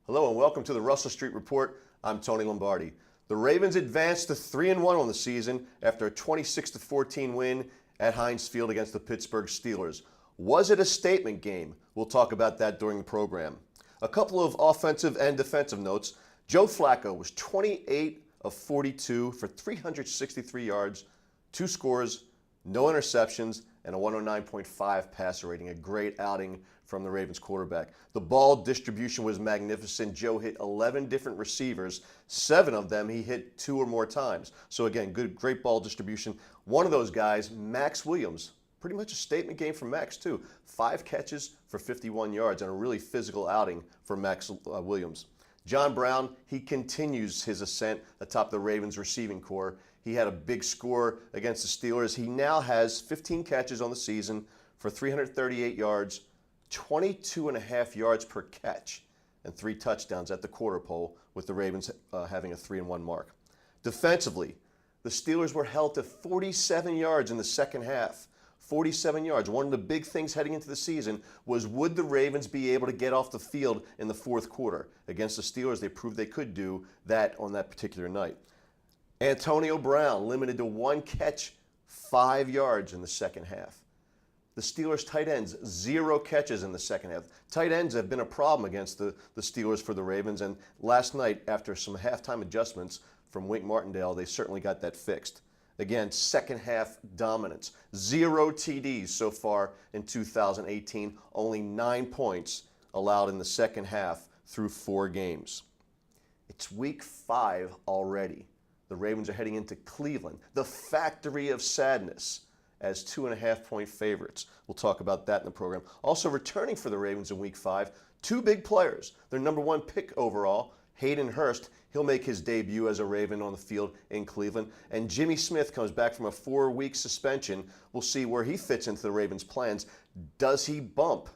Hello and welcome to the Russell Street Report. I'm Tony Lombardi. The Ravens advanced to 3-1 on the season after a 26-14 win at Heinz Field against the Pittsburgh Steelers. Was it a statement game? We'll talk about that during the program. A couple of offensive and defensive notes. Joe Flacco was 28 of 42 for 363 yards, 2 scores, no interceptions, and a 109.5 passer rating. A great outing from the Ravens quarterback. The ball distribution was magnificent. Joe hit 11 different receivers. 7 of them he hit 2 or more times. So again, great ball distribution. One of those guys, Max Williams, pretty much a statement game for Max too. 5 catches for 51 yards and a really physical outing for Max Williams. John Brown, he continues his ascent atop the Ravens receiving corps. He had a big score against the Steelers. He now has 15 catches on the season for 338 yards, 22.5 yards per catch, and 3 touchdowns at the quarter pole, with the Ravens having a 3-1 mark. Defensively, the Steelers were held to 47 yards in the second half. 47 yards. One of the big things heading into the season was, would the Ravens be able to get off the field in the fourth quarter? Against the Steelers, they proved they could do that on that particular night. Antonio Brown limited to 1 catch, 5 yards in the second half. The Steelers' tight ends, 0 catches in the second half. Tight ends have been a problem against the Steelers for the Ravens, and last night, after some halftime adjustments from Wink Martindale, they certainly got that fixed. Again, second half dominance. 0 TDs so far in 2018, only 9 points allowed in the second half through 4 games. It's week 5 already. The Ravens are heading into Cleveland, the factory of sadness, as 2.5-point favorites. We'll talk about that in the program. Also returning for the Ravens in week 5, 2 big players. Their number 1 pick overall, Hayden Hurst, he'll make his debut as a Raven on the field in Cleveland. And Jimmy Smith comes back from a 4-week suspension. We'll see where he fits into the Ravens' plans. Does he bump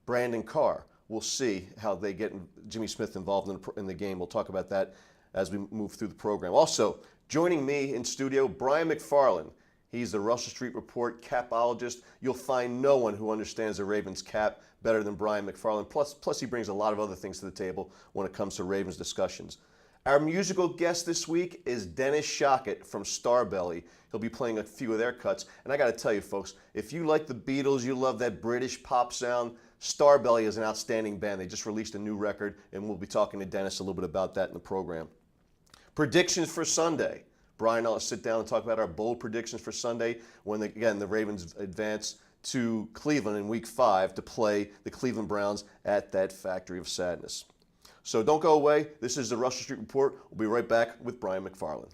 Brandon Carr? We'll see how they get Jimmy Smith involved in the game. We'll talk about that as we move through the program. Also, joining me in studio, Brian McFarland. He's the Russell Street Report capologist. You'll find no one who understands the Ravens cap better than Brian McFarland. Plus he brings a lot of other things to the table when it comes to Ravens discussions. Our musical guest this week is Dennis Schocket from Starbelly. He'll be playing a few of their cuts. And I got to tell you, folks, if you like the Beatles, you love that British pop sound, Starbelly is an outstanding band. They just released a new record, and we'll be talking to Dennis a little bit about that in the program. Predictions for Sunday. Brian and I'll sit down and talk about our bold predictions for Sunday when, the Ravens advance to Cleveland in week 5 to play the Cleveland Browns at that factory of sadness. So don't go away. This is the Russell Street Report. We'll be right back with Brian McFarland.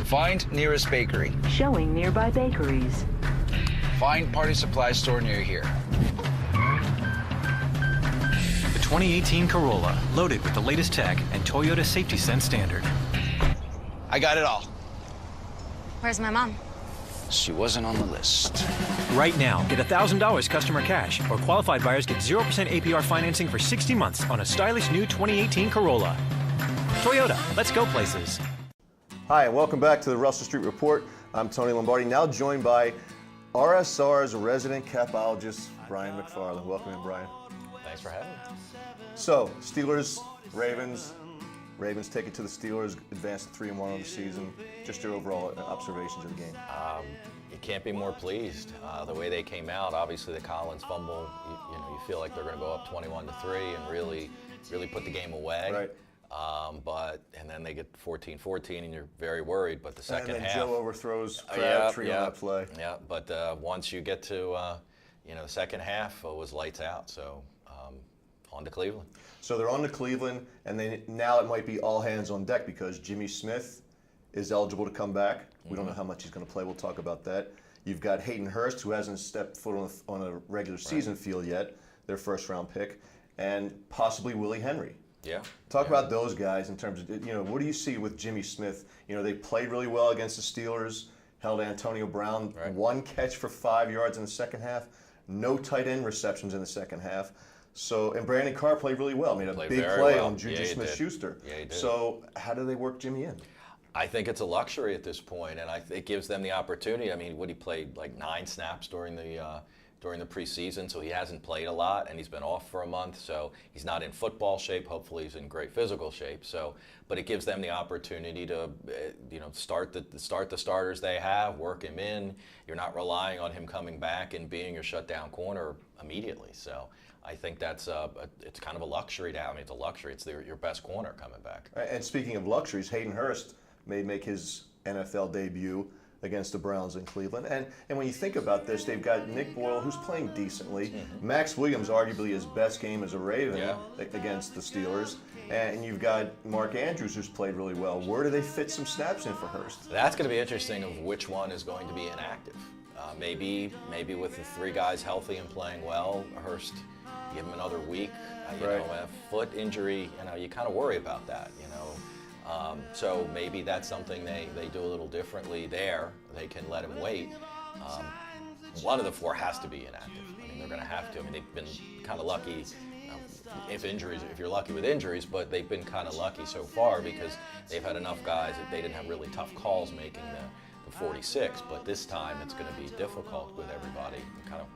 Find nearest bakery. Showing nearby bakeries. Find party supply store near here. The 2018 Corolla, loaded with the latest tech and Toyota Safety Sense standard. I got it all. Where's my mom? She wasn't on the list. Right now, get $1,000 customer cash, or qualified buyers get 0% APR financing for 60 months on a stylish new 2018 Corolla. Toyota, let's go places. Hi, and welcome back to the Russell Street Report. I'm Tony Lombardi, now joined by RSR's resident capologist, Brian McFarland. Welcome in, Brian. Thanks for having me. So, Steelers, Ravens. Ravens take it to the Steelers, advance to 3-1 on the season. Just your overall observations of the game. You can't be more pleased. The way they came out, obviously the Collins fumble, you feel like they're going to go up 21-3 and really put the game away. Right. And then they get 14-14 and you're very worried. But the second half, Joe overthrows Crabtree on that play. Yeah, but once you get to the second half, it was lights out. So on to Cleveland. So they're on to Cleveland, and now it might be all hands on deck because Jimmy Smith is eligible to come back. We don't know how much he's going to play. We'll talk about that. You've got Hayden Hurst, who hasn't stepped foot on a regular season field yet, their first-round pick, and possibly Willie Henry. Yeah. Talk about those guys in terms of, what do you see with Jimmy Smith? They played really well against the Steelers, held Antonio Brown, 1 catch for 5 yards in the second half, no tight end receptions in the second half. So, and Brandon Carr played really well. Made a big play on Juju Smith-Schuster. Yeah, he did. So, how do they work Jimmy in? I think it's a luxury at this point, and it gives them the opportunity. I mean, he played like 9 snaps during the during the preseason, so he hasn't played a lot, and he's been off for a month, so he's not in football shape. Hopefully he's in great physical shape. So, but it gives them the opportunity to, start the starters they have, work him in. You're not relying on him coming back and being your shutdown corner immediately. So I think that's it's kind of a luxury to have. I mean, it's a luxury. It's your best corner coming back. And speaking of luxuries, Hayden Hurst may make his NFL debut against the Browns in Cleveland. And when you think about this, they've got Nick Boyle, who's playing decently. Max Williams, arguably his best game as a Raven against the Steelers. And you've got Mark Andrews, who's played really well. Where do they fit some snaps in for Hurst? That's going to be interesting of which one is going to be inactive. Maybe with the three guys healthy and playing well, Hurst, give him another week. A foot injury, you kind of worry about that, so maybe that's something they do a little differently there. They can let him wait. One of the four has to be inactive. I mean, they're going to have to. I mean, they've been kind of lucky if you're lucky with injuries, but they've been kind of lucky so far because they've had enough guys that they didn't have really tough calls making the 46. But this time it's going to be difficult with everybody kind of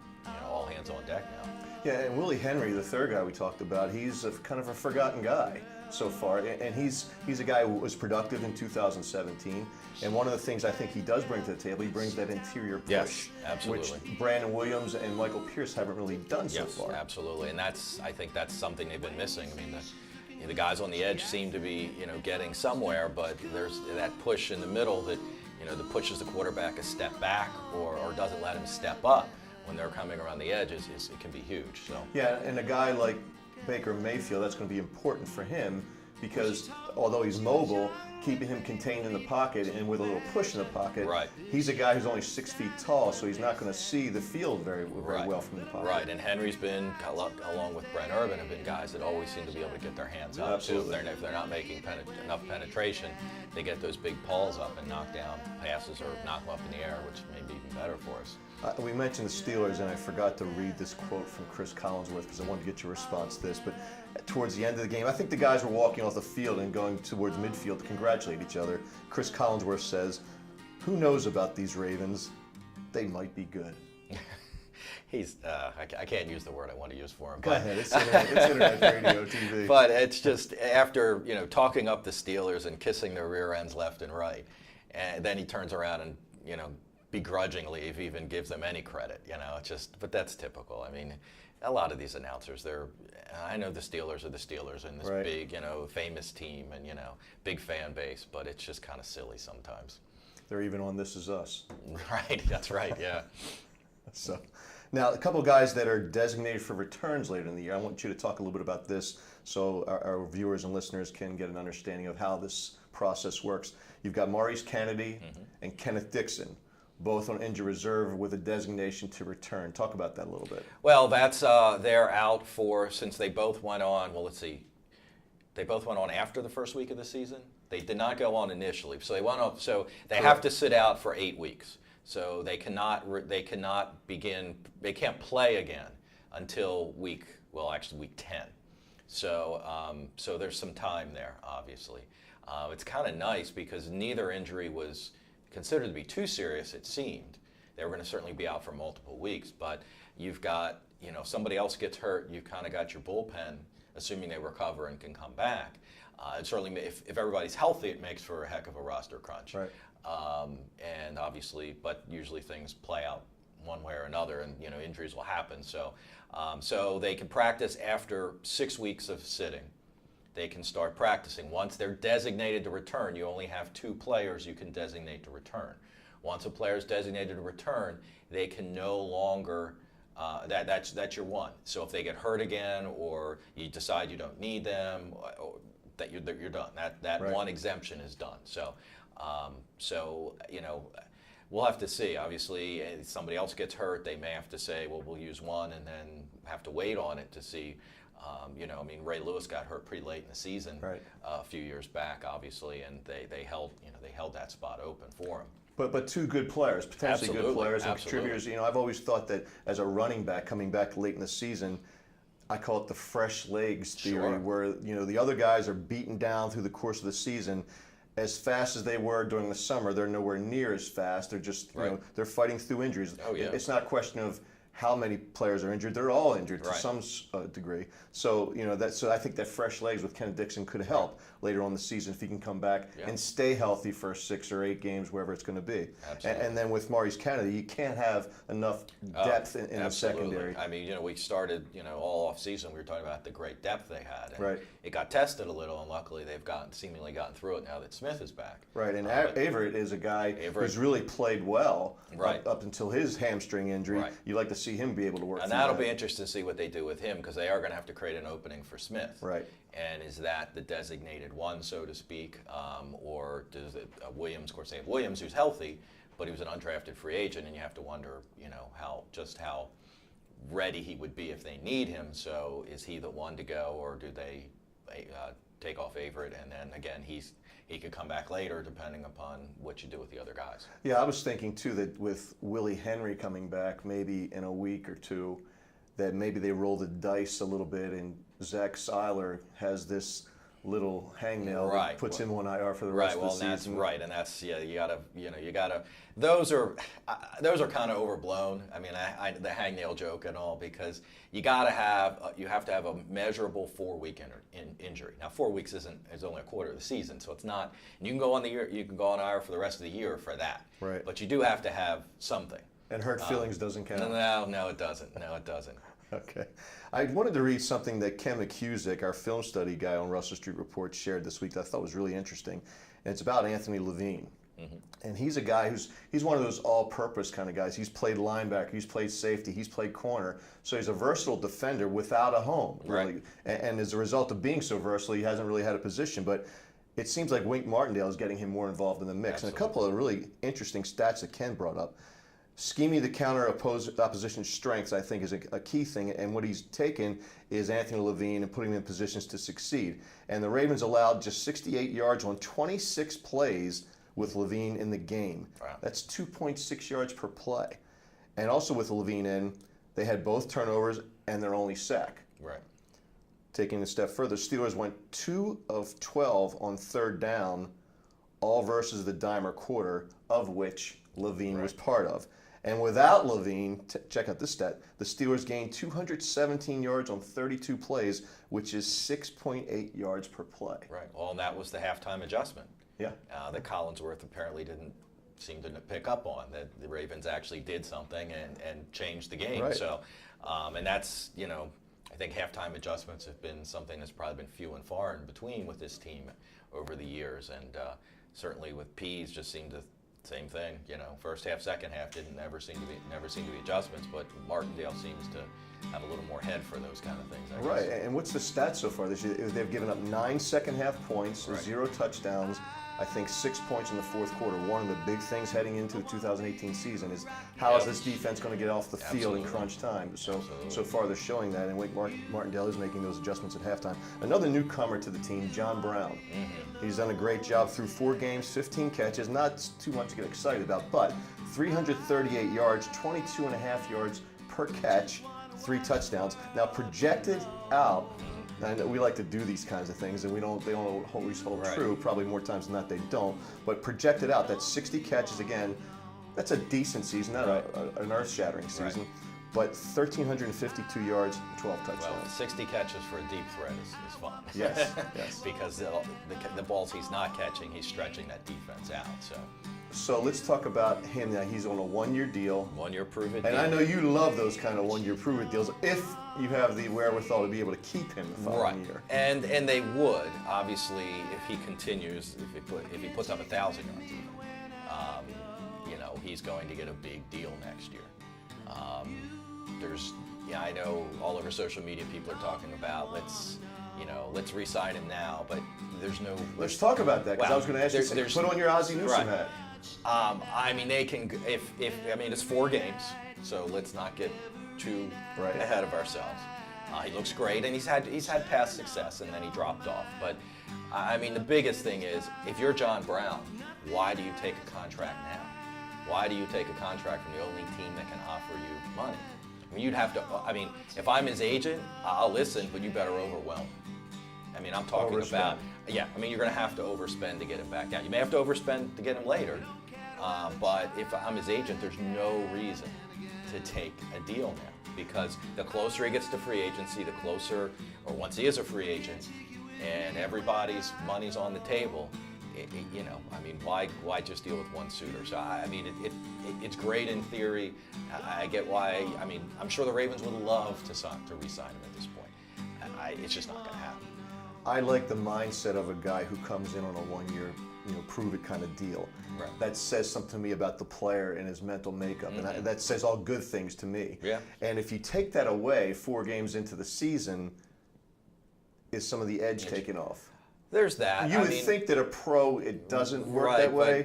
all hands on deck now. Yeah, and Willie Henry, the third guy we talked about, he's kind of a forgotten guy so far, and he's a guy who was productive in 2017. And one of the things I think he does bring to the table, he brings that interior push, yes, absolutely, which Brandon Williams and Michael Pierce haven't really done so far. Absolutely, and I think that's something they've been missing. I mean, the guys on the edge seem to be getting somewhere, but there's that push in the middle that that pushes the quarterback a step back or doesn't let him step up when they're coming around the edges. It can be huge. So yeah, and a guy like Baker Mayfield, that's going to be important for him because although he's mobile, keeping him contained in the pocket and with a little push in the pocket, he's a guy who's only 6 feet tall, so he's not going to see the field very well from the pocket. Right, and Henry's been, along with Brent Urban, have been guys that always seem to be able to get their hands up. Absolutely. So if they're not making enough penetration, they get those big pulls up and knock down passes or knock them up in the air, which may be even better for us. We mentioned the Steelers, and I forgot to read this quote from Chris Collinsworth because I wanted to get your response to this. But towards the end of the game, I think the guys were walking off the field and going towards midfield to congratulate each other. Chris Collinsworth says, "Who knows about these Ravens? They might be good." He's, I can't use the word I want to use for him. Go ahead, it's internet radio, TV. But it's just after, talking up the Steelers and kissing their rear ends left and right, and then he turns around and, begrudgingly, if he even gives them any credit, but that's typical. I mean, a lot of these announcers, I know the Steelers are the Steelers and this big, famous team and, big fan base, but it's just kind of silly sometimes. They're even on This Is Us. Right, that's right, yeah. So, now a couple of guys that are designated for returns later in the year. I want you to talk a little bit about this so our viewers and listeners can get an understanding of how this process works. You've got Maurice Kennedy and Kenneth Dixon, both on injured reserve with a designation to return. Talk about that a little bit. Well, that's they're out since they both went on. Well, let's see. They both went on after the first week of the season. They did not go on initially, so they went on. So they have to sit out for 8 weeks. So they cannot begin. They can't play again until week 10. So so there's some time there, obviously. It's kind of nice because neither injury was considered to be too serious, it seemed. They were going to certainly be out for multiple weeks, but you've got, if somebody else gets hurt, you've kind of got your bullpen, assuming they recover and can come back. And certainly, if everybody's healthy, it makes for a heck of a roster crunch. Right. And obviously, but usually things play out one way or another, and injuries will happen. So, so they can practice after 6 weeks of sitting. They can start practicing. Once they're designated to return, you only have 2 players you can designate to return. Once a player is designated to return, they can no longer, that's your one. So if they get hurt again or you decide you don't need them, that you're done. That one exemption is done. So, we'll have to see. Obviously, if somebody else gets hurt, they may have to say, well, we'll use one and then have to wait on it to see. Ray Lewis got hurt pretty late in the season a few years back, obviously, and they held that spot open for him. But 2 good players, potentially good players and contributors. I've always thought that as a running back coming back late in the season, I call it the fresh legs theory, where the other guys are beaten down through the course of the season. As fast as they were during the summer, they're nowhere near as fast. They're just they're fighting through injuries. Oh, yeah. It's not a question of how many players are injured. They're all injured to Right. some degree. So so I think that fresh legs with Ken Dixon could help later on in the season if he can come back and stay healthy for 6 or 8 games, wherever it's going to be. Absolutely. And then with Maurice Kennedy, you can't have enough depth in the Absolutely. secondary. I mean, we started, all off season. We were talking about the great depth they had. And Right. It got tested a little, and luckily they've seemingly gotten through it now that Smith is back. Right, and Averett is a guy who's really played well up until his hamstring injury. Right. You like to see him be able to work And through that'll that. be interesting to see what they do with him, because they are going to have to create an opening for Smith. Right. And is that the designated one, so to speak, or does it Williams? Of course, they have Williams, who's healthy, but he was an undrafted free agent, and you have to wonder, how ready he would be if they need him. So is he the one to go, or do they take off Averett, and then again he could come back later, depending upon what you do with the other guys. Yeah, I was thinking too that with Willie Henry coming back, maybe in a week or two, that maybe they roll the dice a little bit, and Zach Seiler has this little hangnail that puts him on IR for the rest of the season. That's right, and that's you gotta. Those are kind of overblown. I mean, the hangnail joke and all, because you have to have a measurable 4-week injury. Now, 4 weeks is only a quarter of the season, so it's not. And you can go on IR for the rest of the year for that. Right. But you do have to have something. And hurt feelings doesn't count. No, it doesn't. No, it doesn't. Okay. I wanted to read something that Ken McCusick, our film study guy on Russell Street Report, shared this week that I thought was really interesting. And it's about Anthony Levine. Mm-hmm. And he's a guy he's one of those all-purpose kind of guys. He's played linebacker, he's played safety, he's played corner. So he's a versatile defender without a home, really. Right. And as a result of being so versatile, he hasn't really had a position. But it seems like Wink Martindale is getting him more involved in the mix. Absolutely. And a couple of really interesting stats that Ken brought up. Scheming the counter opposition's strengths, I think, is a key thing. And what he's taken is Anthony Levine and putting him in positions to succeed. And the Ravens allowed just 68 yards on 26 plays with Levine in the game. Wow. That's 2.6 yards per play. And also with Levine in, they had both turnovers and their only sack. Right. Taking a step further, Steelers went 2 of 12 on 3rd down, all versus the dime or quarter, of which Levine was part of. And without Levine, check out this stat, the Steelers gained 217 yards on 32 plays, which is 6.8 yards per play. Right. Well, and that was the halftime adjustment. Yeah. That Collinsworth apparently didn't seem to pick up on, that the Ravens actually did something and changed the game. Right. So, and that's, I think halftime adjustments have been something that's probably been few and far in between with this team over the years. And certainly with Pease just seemed to same thing, first half, second half never seem to be adjustments, but Martindale seems to have a little more head for those kind of things. I guess. Right, and what's the stats so far this year? They've given up 9 second-half points, 0 touchdowns, I think 6 points in the fourth quarter. One of the big things heading into the 2018 season is how is this defense going to get off the field in crunch time? So far they're showing that, and Wink Martindale is making those adjustments at halftime. Another newcomer to the team, John Brown. Mm-hmm. He's done a great job through 4 games, 15 catches, not too much to get excited about, but 338 yards, 22.5 yards per catch, 3 touchdowns. Now projected out, I know we like to do these kinds of things, and they don't always hold true. Probably more times than not they don't. But projected out, that's 60 catches again. That's a decent season, not an earth-shattering season. Right. But 1,352 yards, 12 touchdowns. Well, 60 catches for a deep threat is fun. Yes, yes. Because the balls he's not catching, he's stretching that defense out. So let's talk about him now. He's on a 1-year deal. 1-year prove-it And deal. I know you love those kind of 1-year prove-it deals if you have the wherewithal to be able to keep him the following year. And they would, obviously, if he continues, if he puts up 1,000 yards, he's going to get a big deal next year. I know all over social media people are talking about let's re-sign him now, but there's no. Let's talk about that, because I was going to ask you, put on your Ozzie Newsome hat. They can, it's 4 games, so let's not get too ahead of ourselves. He looks great, and he's had past success, and then he dropped off. But the biggest thing is, if you're John Brown, why do you take a contract now? Why do you take a contract from the only team that can offer you money? You'd have to. If I'm his agent, I'll listen, but you better overwhelm. I'm talking about. Yeah, you're going to have to overspend to get him back out. You may have to overspend to get him later, but if I'm his agent, there's no reason to take a deal now, because the closer he gets to free agency, the closer, or once he is a free agent, and everybody's money's on the table, why just deal with one suitor? So it's great in theory. I get why. I mean, I'm sure the Ravens would love to re-sign him at this point. It's just not going to happen. I like the mindset of a guy who comes in on a one-year, prove-it kind of deal. Right. That says something to me about the player and his mental makeup, and that says all good things to me. Yeah. And if you take that away 4 games into the season, is some of the edge taken off? There's that. You would think that a pro, it doesn't work that way,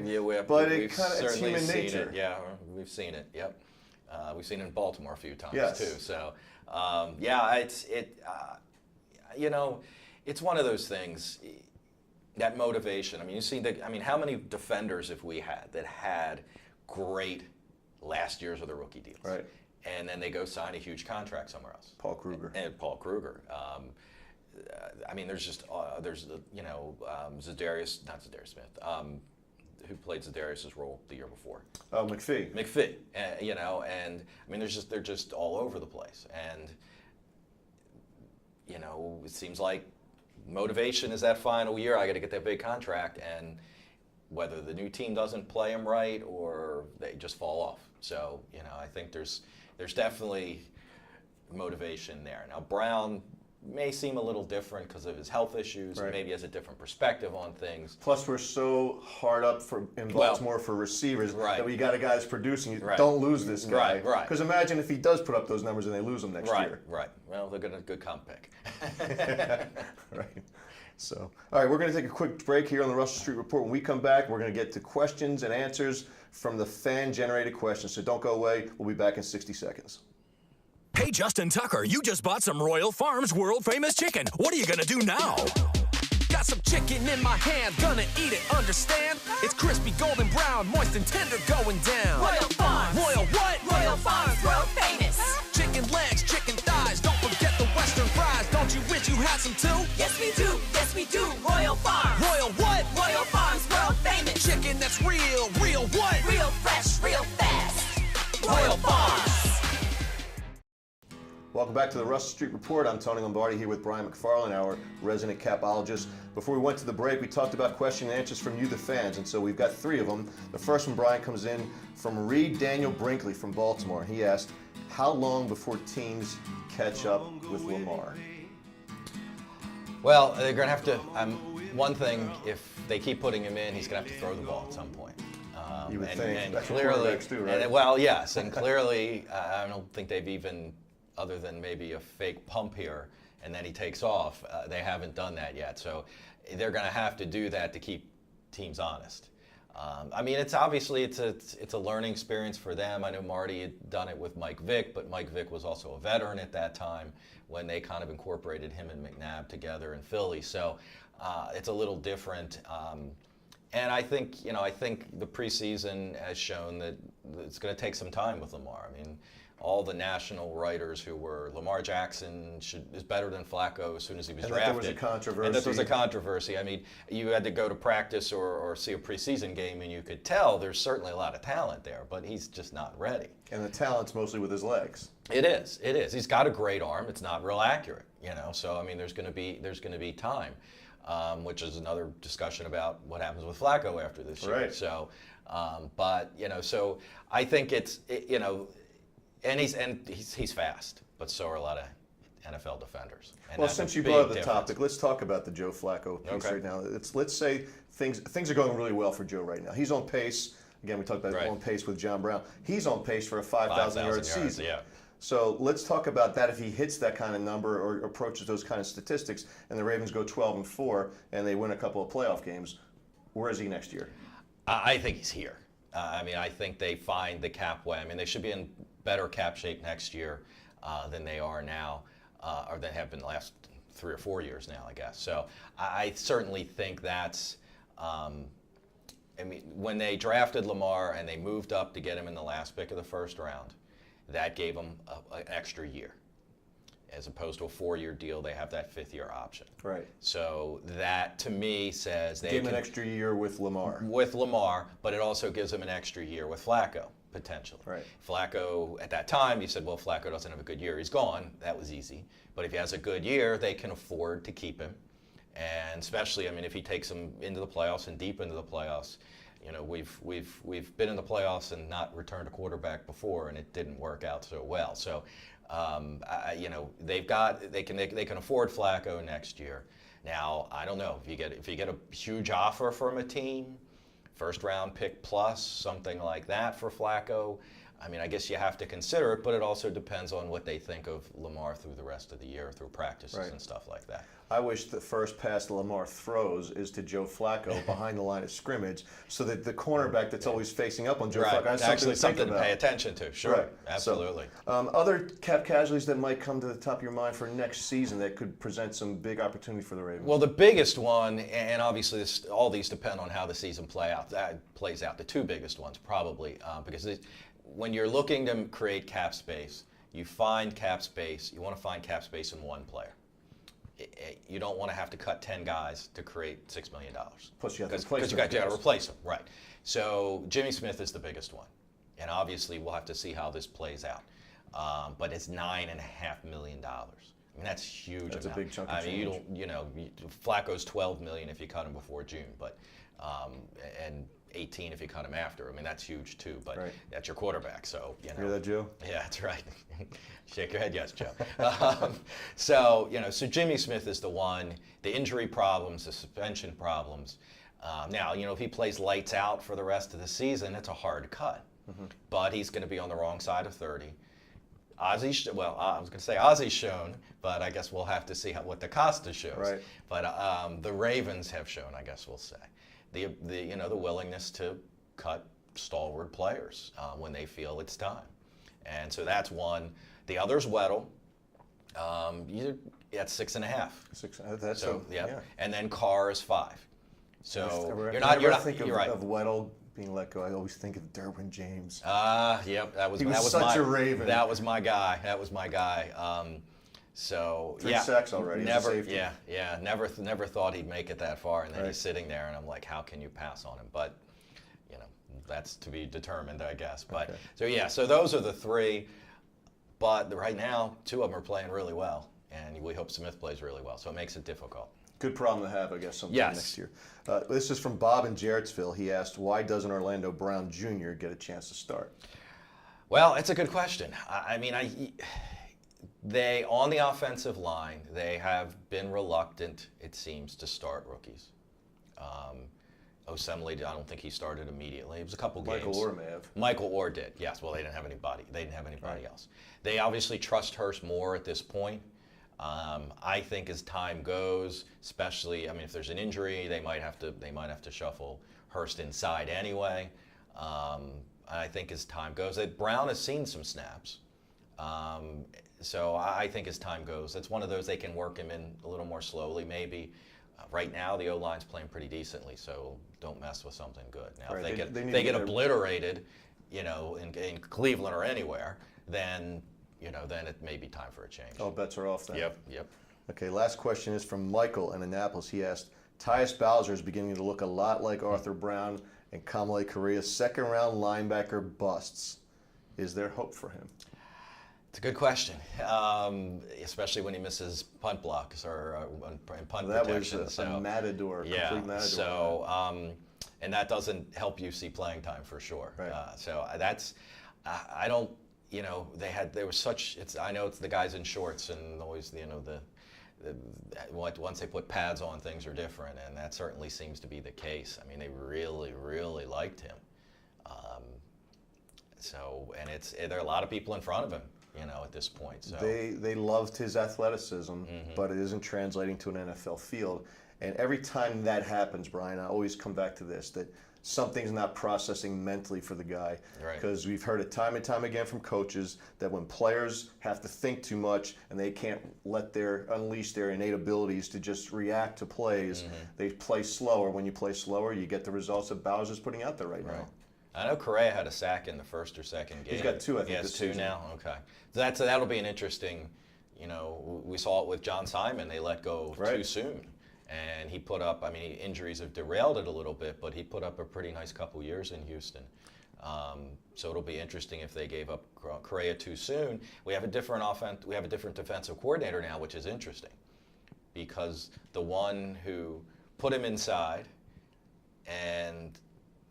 but it kind of, it's human nature. Yeah, we've seen it. Yep, we've seen it in Baltimore a few times too. So, it's one of those things. That motivation. I mean, you see how many defenders have we had that had great last years of their rookie deals, right? And then they go sign a huge contract somewhere else. Paul Kruger. There's just Zadarius, not Zadarius Smith, who played Zadarius's role the year before. Oh, McPhee. And they're just all over the place, and it seems like motivation is that final year. I got to get that big contract, and whether the new team doesn't play them right or they just fall off. So I think there's definitely motivation there. Now Brown may seem a little different because of his health issues, and maybe has a different perspective on things. Plus, we're so hard up in Baltimore for receivers that we got a guy that's producing. Don't lose this guy. Right. Because imagine if he does put up those numbers and they lose him next year. Right. Well, they're a good comp pick. Right. So, all right, we're going to take a quick break here on the Russell Street Report. When we come back, we're going to get to questions and answers from the fan-generated questions. So don't go away. We'll be back in 60 seconds. Hey, Justin Tucker, you just bought some Royal Farms world-famous chicken. What are you gonna do now? Got some chicken in my hand, gonna eat it, understand? It's crispy, golden brown, moist and tender going down. Royal Farms. Royal what? Royal Farms, world famous. Chicken legs, chicken thighs, don't forget the western fries. Don't you wish you had some too? Yes, we do. Yes, we do. Royal Farms. Royal what? Royal Farms, world famous. Chicken that's real. Real what? Real fresh, real fast. Royal Farms. Welcome back to the Russell Street Report. I'm Tony Lombardi here with Brian McFarland, our resident capologist. Before we went to the break, we talked about question and answers from you, the fans, and so we've got 3 of them. The first one, Brian, comes in from Reed Daniel Brinkley from Baltimore. He asked, how long before teams catch up with Lamar? Well, they're going to have to, one thing, if they keep putting him in, he's going to have to throw the ball at some point. You would think. And That's clearly, what quarterbacks do, right? And clearly, I don't think they've even, other than maybe a fake pump here, and then he takes off, they haven't done that yet. So they're going to have to do that to keep teams honest. It's obviously it's a learning experience for them. I know Marty had done it with Mike Vick, but Mike Vick was also a veteran at that time when they kind of incorporated him and McNabb together in Philly. So it's a little different. And I think the preseason has shown that it's going to take some time with Lamar. All the national writers who were Lamar Jackson is better than Flacco as soon as he was drafted. There was a controversy. And that was a controversy. You had to go to practice or see a preseason game, and you could tell there's certainly a lot of talent there, but he's just not ready. And the talent's mostly with his legs. It is. He's got a great arm. It's not real accurate, So there's going to be time, which is another discussion about what happens with Flacco after this year. Right. So, so I think And he's fast, but so are a lot of NFL defenders. And well, since you brought up the topic, let's talk about the Joe Flacco piece right now. Let's say things are going really well for Joe right now. He's on pace. Again, we talked about on pace with John Brown. He's on pace for a 5,000-yard season. Yeah. So let's talk about that. If he hits that kind of number or approaches those kind of statistics, and the Ravens go 12-4 and they win a couple of playoff games, where is he next year? I think he's here. I think they find the cap way. They should be in better cap shape next year than they are now, or they have been the last 3 or 4 years now, I guess. So I certainly think that's, when they drafted Lamar and they moved up to get him in the last pick of the first round, that gave them an extra year. As opposed to a 4-year deal, they have that 5th-year option. Right. So that, to me, says they give him an extra year with Lamar. With Lamar, but it also gives them an extra year with Flacco, potentially. Right. Flacco, at that time, you said, well, Flacco doesn't have a good year. He's gone. That was easy. But if he has a good year, they can afford to keep him. And especially, I mean, if he takes them into the playoffs and deep into the playoffs, you know, we've been in the playoffs and not returned a quarterback before, and it didn't work out so well. So, you know, they can afford Flacco next year. Now, I don't know if you get a huge offer from a team, first round pick plus, something like that for Flacco. I mean, I guess you have to consider it, but it also depends on what they think of Lamar through the rest of the year, through practices and stuff like that. I wish the first pass Lamar throws is to Joe Flacco behind the line of scrimmage, so that the cornerback that's always facing up on Joe Flacco has actually something to pay attention to. Sure, right. Absolutely. So, other cap casualties that might come to the top of your mind for next season that could present some big opportunity for the Ravens. Well, the biggest one, and obviously all these depend on how the season plays out. The two biggest ones probably, because when you're looking to create cap space, you find cap space. You want to find cap space in one player. You don't want to have to cut 10 guys to create $6 million. Plus you have to replace them. Because you got to replace them, right. So Jimmy Smith is the biggest one. And obviously we'll have to see how this plays out. But it's $9.5 million. I mean, that's huge. That's amount. A big chunk of change. Flacco's $12 million if you cut him before June, but and 18 if you cut him after. I mean, that's huge too, but that's your quarterback, so, you know. Hear that, Joe? Yeah, that's right. Shake your head, yes, Joe. So Jimmy Smith is the one. The injury problems, the suspension problems. Now, if he plays lights out for the rest of the season, it's a hard cut. But he's going to be on the wrong side of 30. I was going to say Ozzy's shown, but I guess we'll have to see what the Costa shows. Right. But the Ravens have shown, I guess we'll say, the willingness to cut stalwart players when they feel it's time. And so that's one. The other's Weddle. At 6.5. That's yeah. And then Carr is 5. So you're not thinking of Weddle being let go. I always think of Derwin James. Yep, that was such a Raven. That was my guy. So 3 sacks already. Never, never thought he'd make it that far, and then he's sitting there, and I'm like, how can you pass on him? But that's to be determined, I guess. But so those are the 3. But right now, 2 of them are playing really well, and we hope Smith plays really well. So it makes it difficult. Good problem to have, I guess, sometime next year. This is from Bob in Jarrettsville. He asked, why doesn't Orlando Brown Jr. get a chance to start? Well, it's a good question. They, on the offensive line, they have been reluctant, it seems, to start rookies. Osemele, I don't think he started immediately. It was a couple games. Michael Orr may have. Michael Orr did, yes. Well, they didn't have anybody. They didn't have anybody else. They obviously trust Hurst more at this point. I think as time goes, especially, if there's an injury, they might have to shuffle Hurst inside anyway. I think as time goes, Brown has seen some snaps. So I think as time goes, it's one of those they can work him in a little more slowly, maybe. Right now, the O-line's playing pretty decently, so don't mess with something good. Now, if they get obliterated, in Cleveland or anywhere, then it may be time for a change. All bets are off then. Yep. Okay, last question is from Michael in Annapolis. He asked, Tyus Bowser is beginning to look a lot like Arthur Brown and Kamale Correa's second-round linebacker busts. Is there hope for him? It's a good question, especially when he misses punt blocks or punt protection. That was a matador, complete matador. So, and that doesn't help you see playing time for sure. Right. So that's, I don't, there was such, I know it's the guys in shorts and always, once they put pads on, things are different, and that certainly seems to be the case. They really, really liked him. And there are a lot of people in front of him. At this point. So. They loved his athleticism, but it isn't translating to an NFL field. And every time that happens, Brian, I always come back to this, that something's not processing mentally for the guy. Because we've heard it time and time again from coaches that when players have to think too much and they can't unleash their innate abilities to just react to plays, they play slower. When you play slower, you get the results that Bowser's putting out there right now. I know Correa had a sack in the first or second game. He's got 2, I think. He has 2 now? Okay. That'll be an interesting, we saw it with John Simon. They let go too soon. And he put up, injuries have derailed it a little bit, but he put up a pretty nice couple years in Houston. So it'll be interesting if they gave up Correa too soon. We have a different defensive coordinator now, which is interesting, because the one who put him inside and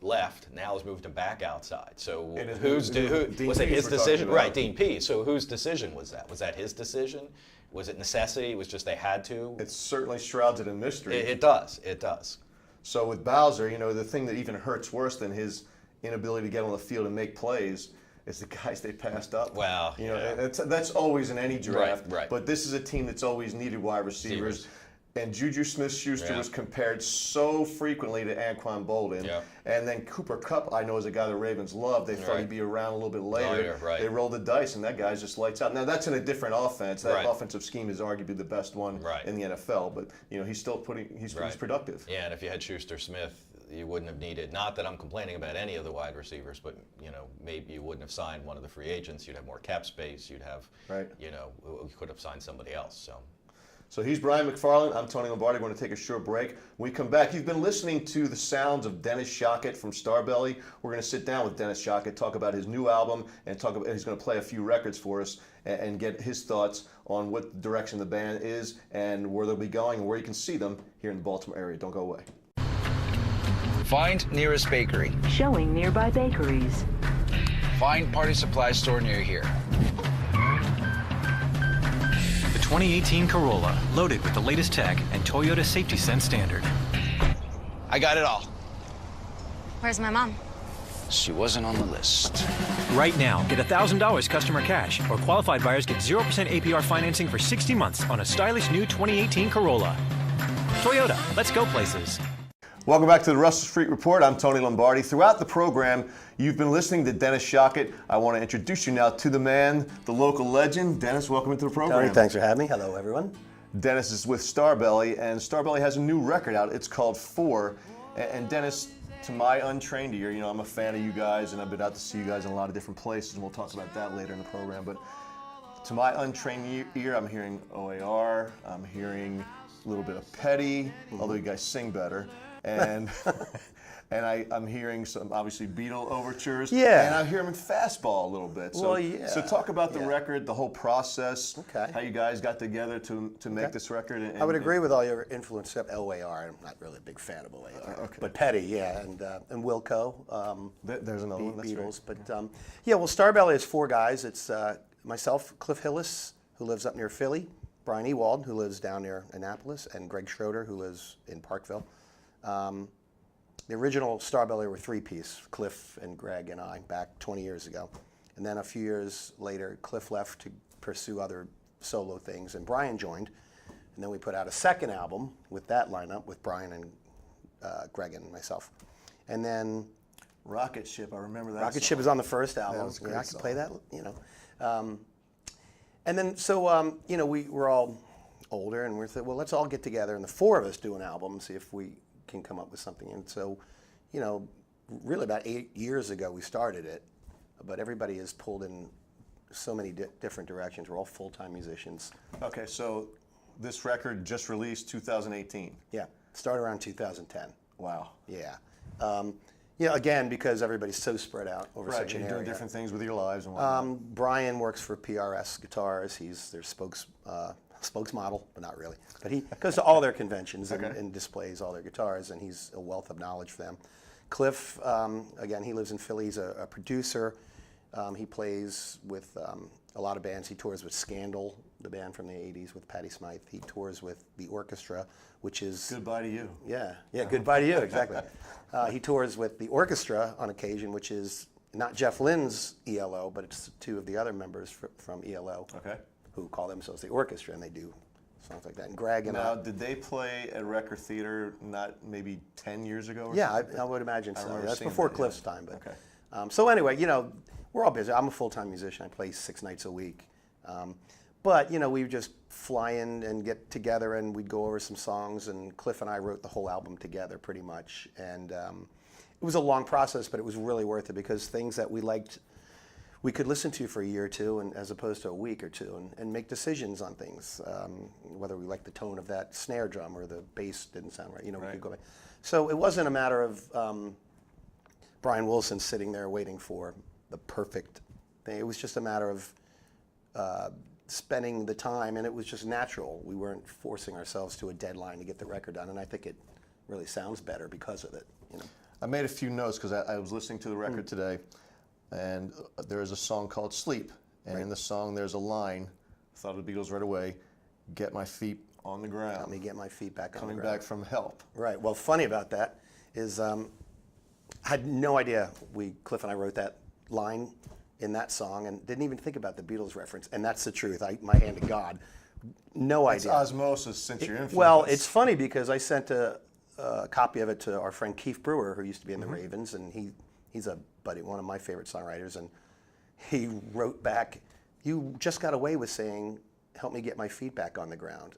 left now has moved him back outside. So was it his decision? Right, Dean P. So whose decision was that? Was that his decision? Was it necessity? It was just they had to? It certainly shrouds it in mystery. It does. It does. So with Bowser, the thing that even hurts worse than his inability to get on the field and make plays is the guys they passed up. Wow. That's always in any draft. Right. But this is a team that's always needed wide receivers. And Juju Smith-Schuster was compared so frequently to Anquan Bolden. Yeah. And then Cooper Kupp, I know, is a guy the Ravens love. They thought he'd be around a little bit later. Right. They rolled the dice, and that guy's just lights out. Now, that's in a different offense. That offensive scheme is arguably the best one in the NFL. But, he's still he's productive. Yeah, and if you had Schuster-Smith, you wouldn't have needed, not that I'm complaining about any of the wide receivers, but, maybe you wouldn't have signed one of the free agents. You'd have more cap space. You'd have, you could have signed somebody else, So he's Brian McFarland. I'm Tony Lombardi. We're going to take a short break. When we come back, you've been listening to the sounds of Dennis Schocket from Starbelly. We're going to sit down with Dennis Schocket, talk about his new album, and he's going to play a few records for us and get his thoughts on what direction the band is and where they'll be going and where you can see them here in the Baltimore area. Don't go away. Find nearest bakery. Showing nearby bakeries. Find party supply store near here. The 2018 Corolla, loaded with the latest tech and Toyota Safety Sense standard. I got it all. Where's my mom? She wasn't on the list. Right now, get $1,000 customer cash, or qualified buyers get 0% APR financing for 60 months on a stylish new 2018 Corolla. Toyota, let's go places. Welcome back to the Russell Street Report. I'm Tony Lombardi. Throughout the program, you've been listening to Dennis Schocket. I want to introduce you now to the man, the local legend. Dennis, welcome into the program. Tony, thanks for having me. Hello, everyone. Dennis is with Starbelly, and Starbelly has a new record out. It's called 4. And Dennis, to my untrained ear, I'm a fan of you guys, and I've been out to see you guys in a lot of different places, and we'll talk about that later in the program. But to my untrained ear, I'm hearing OAR, I'm hearing a little bit of Petty, although you guys sing better. And I'm hearing some, obviously, Beatle overtures. Yeah. And I'm hearing fastball a little bit. So, So talk about the record, the whole process, how you guys got together to make this record. I would agree with all your influence except OAR. I'm not really a big fan of OAR. But Petty, and Wilco. There's another one, that's Beatles. Right. But, well, Starbelly is 4 guys. It's myself, Cliff Hillis, who lives up near Philly, Brian Ewald, who lives down near Annapolis, and Greg Schroeder, who lives in Parkville. The original Starbelly were 3-piece, Cliff and Greg and I, back 20 years ago. And then a few years later, Cliff left to pursue other solo things, and Brian joined. And then we put out a second album with that lineup, with Brian and Greg and myself. And then Rocket Ship, I remember that Rocket song. Ship is on the first album. That was a great I can song. play that, and then, so, we were all older, and we said, well, let's all get together, and the 4 of us do an album and see if we can come up with something. And so, really about 8 years ago we started it, but everybody is pulled in so many different directions. We're all full-time musicians. Okay, so this record just released 2018. Yeah, started around 2010. Wow. Yeah. Again, because everybody's so spread out over such an area. You're doing different things with your lives and whatnot. Brian works for PRS Guitars. He's their spokesmodel, but not really. But he goes to all their conventions and displays all their guitars, and he's a wealth of knowledge for them. Cliff, again, he lives in Philly. He's a producer. He plays with a lot of bands. He tours with Scandal, the band from the 80s, with Patti Smythe. He tours with the orchestra, which is... Goodbye to You. Yeah, Goodbye to You, exactly. He tours with the orchestra on occasion, which is not Jeff Lynne's ELO, but it's 2 of the other members from ELO. Okay. Who call themselves the orchestra, and they do songs like that. And Greg and Now, did they play at Record Theater not maybe 10 years ago or something? I would imagine so. That's seeing before that, Cliff's time. But okay. So anyway, we're all busy. I'm a full-time musician. I play 6 nights a week. But we would just fly in and get together, and we'd go over some songs. And Cliff and I wrote the whole album together, pretty much. And it was a long process, but it was really worth it, because things that we liked, we could listen to for a year or two, and as opposed to a week or two, and make decisions on things, whether we liked the tone of that snare drum or the bass didn't sound right. We could go back. So it wasn't a matter of Brian Wilson sitting there waiting for the perfect thing. It was just a matter of spending the time, and it was just natural. We weren't forcing ourselves to a deadline to get the record done, and I think it really sounds better because of it. You know? I made a few notes because I was listening to the record today, and there is a song called Sleep, and in the song there's a line, thought of the Beatles right away, get my feet on the ground. Let me get my feet back on the Coming ground. back from Help. Right. Well, funny about that is I had no idea Cliff and I wrote that line in that song and didn't even think about the Beatles reference. And that's the truth. My hand to God. No It's idea. osmosis since you're influenced. Well, it's funny because I sent a copy of it to our friend Keith Brewer, who used to be in the Ravens, and he's a buddy, one of my favorite songwriters, and he wrote back, "You just got away with saying, 'Help me get my feet back on the ground.'"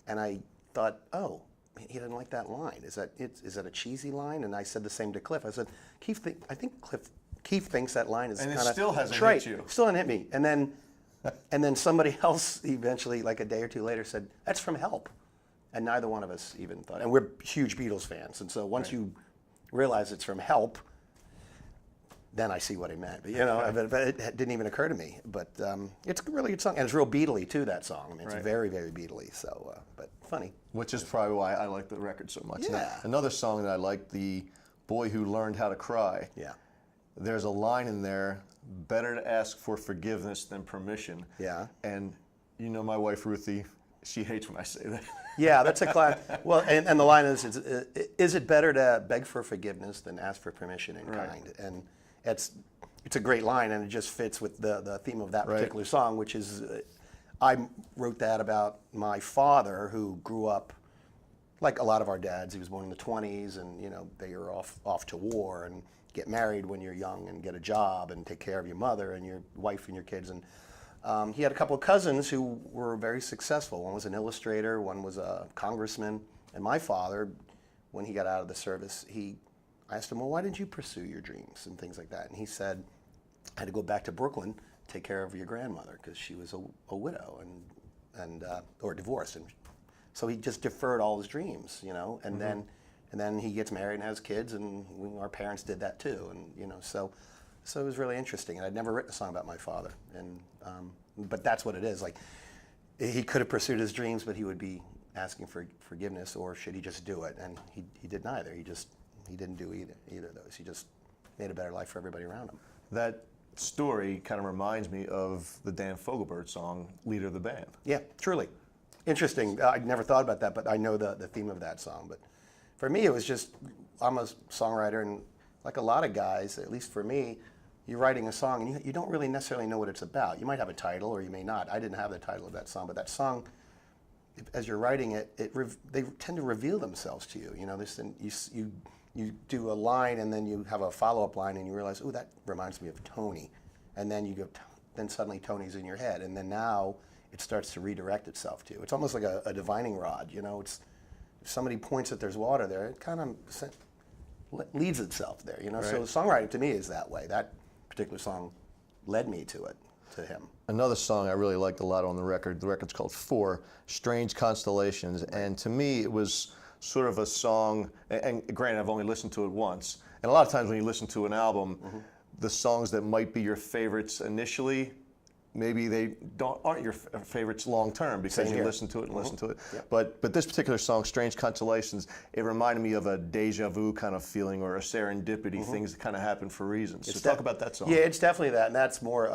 And I thought, oh, he didn't like that line. Is that a cheesy line? And I said the same to Cliff. I said, Keith, I think Keith thinks that line is kind of And it still hasn't trite. hit you. Still hasn't hit me. And then somebody else eventually, like a day or two later, said, "That's from Help." And neither one of us even thought. And we're huge Beatles fans. And so once you realize it's from Help, then I see what he meant. But, but it didn't even occur to me. But it's a really good song. And it's real Beatley, too, that song. I mean, it's very, very Beatley. So, but funny. Which is probably why I like the record so much. Yeah. Another song that I like, The Boy Who Learned How to Cry. Yeah. There's a line in there, better to ask for forgiveness than permission. Yeah. And you know my wife, Ruthie, she hates when I say that. Yeah, that's a class. Well, and the line is it better to beg for forgiveness than ask for permission in kind? And it's a great line, and it just fits with the theme of that particular song, which is, I wrote that about my father, who grew up like a lot of our dads. He was born in the 20s, and they were off to war and get married when you're young and get a job and take care of your mother and your wife and your kids. And he had a couple of cousins who were very successful. One was an illustrator, one was a congressman. And my father, when he got out of the service, I asked him, "Well, why didn't you pursue your dreams and things like that?" And he said, "I had to go back to Brooklyn, take care of your grandmother, because she was a widow and or divorced." And so he just deferred all his dreams, and then he gets married and has kids, and our parents did that too. And so it was really interesting. And I'd never written a song about my father, and but that's what it is. Like, he could have pursued his dreams, but he would be asking for forgiveness, or should he just do it? And he did neither. He didn't do either of those. He just made a better life for everybody around him. That story kind of reminds me of the Dan Fogelberg song, Leader of the Band. Yeah, truly. Interesting. I'd never thought about that, but I know the theme of that song. But for me, it was just, I'm a songwriter, and like a lot of guys, at least for me, you're writing a song, and you don't really necessarily know what it's about. You might have a title, or you may not. I didn't have the title of that song, but that song, as you're writing it, they tend to reveal themselves to you. You do a line, and then you have a follow-up line, and you realize, oh, that reminds me of Tony. And then you go, then suddenly Tony's in your head, and then now it starts to redirect itself to you. It's almost like a divining rod, It's, if somebody points that there's water there, it kind of leads itself there, So songwriting to me is that way. That particular song led me to him. Another song I really liked a lot on the record's called Four, Strange Constellations, and to me it was sort of a song, and granted I've only listened to it once, and a lot of times when you listen to an album, the songs that might be your favorites initially, maybe they aren't your favorites long term because you listen to it and listen to it. Yep. But this particular song, Strange Constellations, it reminded me of a deja vu kind of feeling, or a serendipity, things that kind of happen for reasons. So talk about that song. Yeah, it's definitely that, and that's more,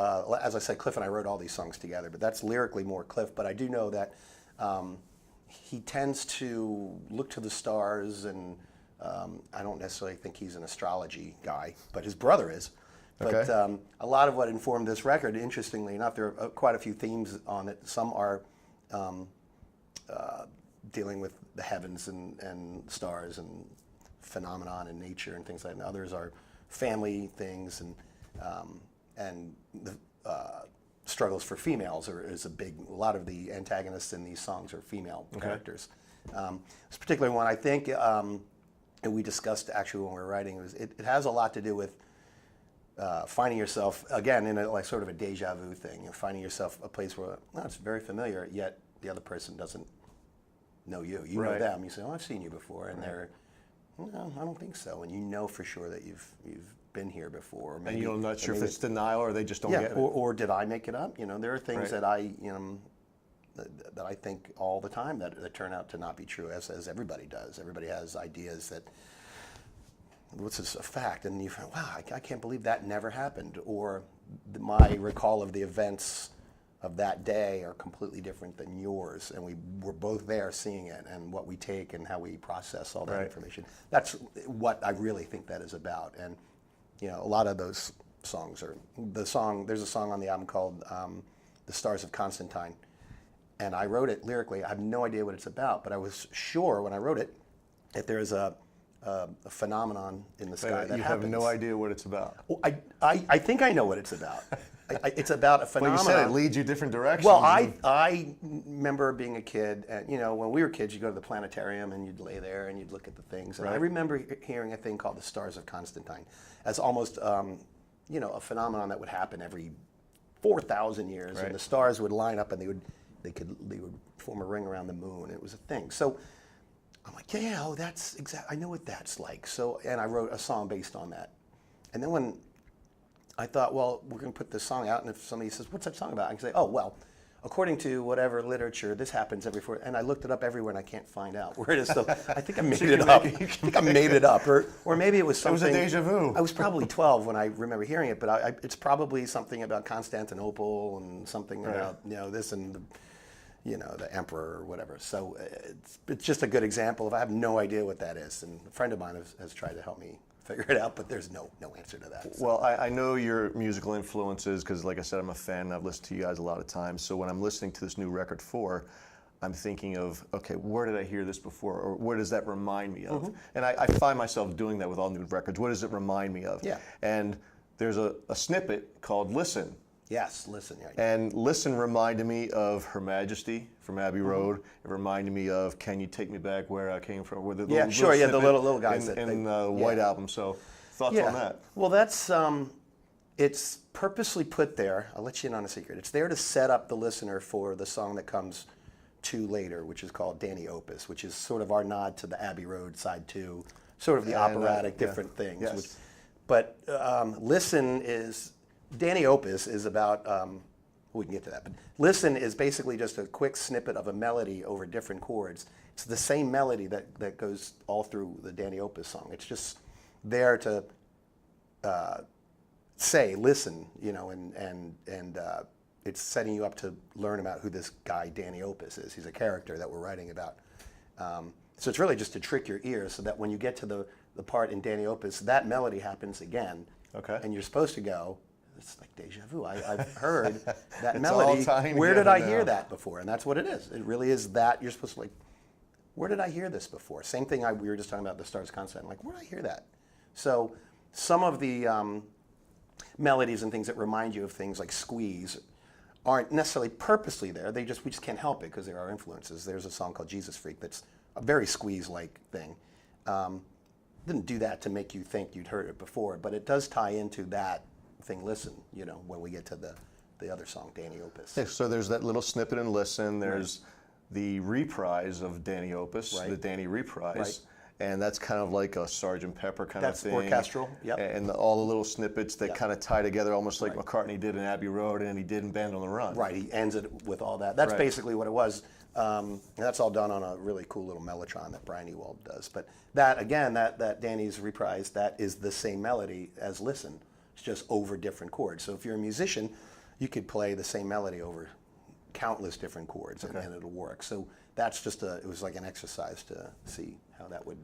as I said, Cliff and I wrote all these songs together, but that's lyrically more Cliff. But I do know that he tends to look to the stars, and I don't necessarily think he's an astrology guy, but his brother is. But a lot of what informed this record, interestingly enough, there are quite a few themes on it. Some are dealing with the heavens and stars and phenomenon and nature and things like that. And others are family things, and the struggles for females is a lot of the antagonists in these songs are female characters. This particular one, I think, and we discussed actually when we were writing, it has a lot to do with finding yourself, again, in a sort of a deja vu thing. Finding yourself a place where, it's very familiar, yet the other person doesn't know you. You know them. You say, "Oh, I've seen you before," and no, I don't think so. And you know for sure that you've been here before. And you're not sure if it's denial or they just don't get it. Or did I make it up? You know, there are things that that I think all the time that turn out to not be true, as everybody does. Everybody has ideas that, what's this, a fact, and you think, wow, I can't believe that never happened. Or my recall of the events of that day are completely different than yours, and we were both there seeing it, and what we take and how we process all that information. That's what I really think that is about. And you know, a lot of those songs are there's a song on the album called The Stars of Constantine, and I wrote it lyrically. I have no idea what it's about, but I was sure when I wrote it that there is a phenomenon in the sky that you happens. have no idea what it's about. Well, I think I know what it's about. It's about a phenomenon. Well, you said it leads you different directions. Well, I remember being a kid, and you know, when we were kids, you'd go to the planetarium and you'd lay there and you'd look at the things. And I remember hearing a thing called the Stars of Constantine as almost, you know, a phenomenon that would happen every 4,000 years, and the stars would line up and they would form a ring around the moon. It was a thing. So I'm like, yeah, that's exactly. I know what that's like. So, and I wrote a song based on that. And then when I thought, well, we're going to put this song out, and if somebody says, what's that song about? I can say, oh, well, according to whatever literature, this happens every 4. And I looked it up everywhere, and I can't find out where it is. So I think I made it up. I think I made it up, or maybe it was something. It was a deja vu. I was probably 12 when I remember hearing it, but it's probably something about Constantinople and something about this and the emperor or whatever. So it's just a good example of I have no idea what that is, and a friend of mine has tried to help me figure it out, but there's no answer to that. So. Well, I know your musical influences because, like I said, I'm a fan and I've listened to you guys a lot of times. So when I'm listening to this new record 4, I'm thinking of, okay, where did I hear this before, or where does that remind me of? And I find myself doing that with all new records. What does it remind me of? Yeah. And there's a snippet called Listen. Yes, Listen. Yeah. And Listen reminded me of Her Majesty from Abbey Road. It reminded me of Can You Take Me Back Where I Came From? Where the the little guys in the White Album. So thoughts on that? Well, that's it's purposely put there. I'll let you in on a secret. It's there to set up the listener for the song that comes 2 later, which is called Danny Opus, which is sort of our nod to the Abbey Road side 2, sort of the operatic different things. Yes. But Listen is. Danny Opus is about, we can get to that, but Listen is basically just a quick snippet of a melody over different chords. It's the same melody that goes all through the Danny Opus song. It's just there to say, listen, and it's setting you up to learn about who this guy Danny Opus is. He's a character that we're writing about. So it's really just to trick your ears so that when you get to the part in Danny Opus, that melody happens again. Okay. And you're supposed to go, it's like deja vu. I've heard that It's melody. all tying Where did I together hear now. that before? And that's what it is. It really is that. You're supposed to like, where did I hear this before? Same thing we were just talking about the Stars concept. I'm like, where did I hear that? So some of the melodies and things that remind you of things like Squeeze aren't necessarily purposely there. We just can't help it because there are influences. There's a song called Jesus Freak that's a very Squeeze-like thing. Didn't do that to make you think you'd heard it before, but it does tie into that thing, Listen, when we get to the other song, Danny Opus. Yeah, so there's that little snippet in Listen. There's the reprise of Danny Opus, the Danny reprise. Right. And that's kind of like a Sgt. Pepper kind of thing. That's orchestral, yep. And all the little snippets that kind of tie together almost like McCartney did in Abbey Road and he did in Band on the Run. Right, he ends it with all that. That's basically what it was. And that's all done on a really cool little mellotron that Brian Ewald does. But that, again, that Danny's reprise, that is the same melody as Listen. It's just over different chords. So if you're a musician, you could play the same melody over countless different chords and it'll work. So that's just it was like an exercise to see how that would,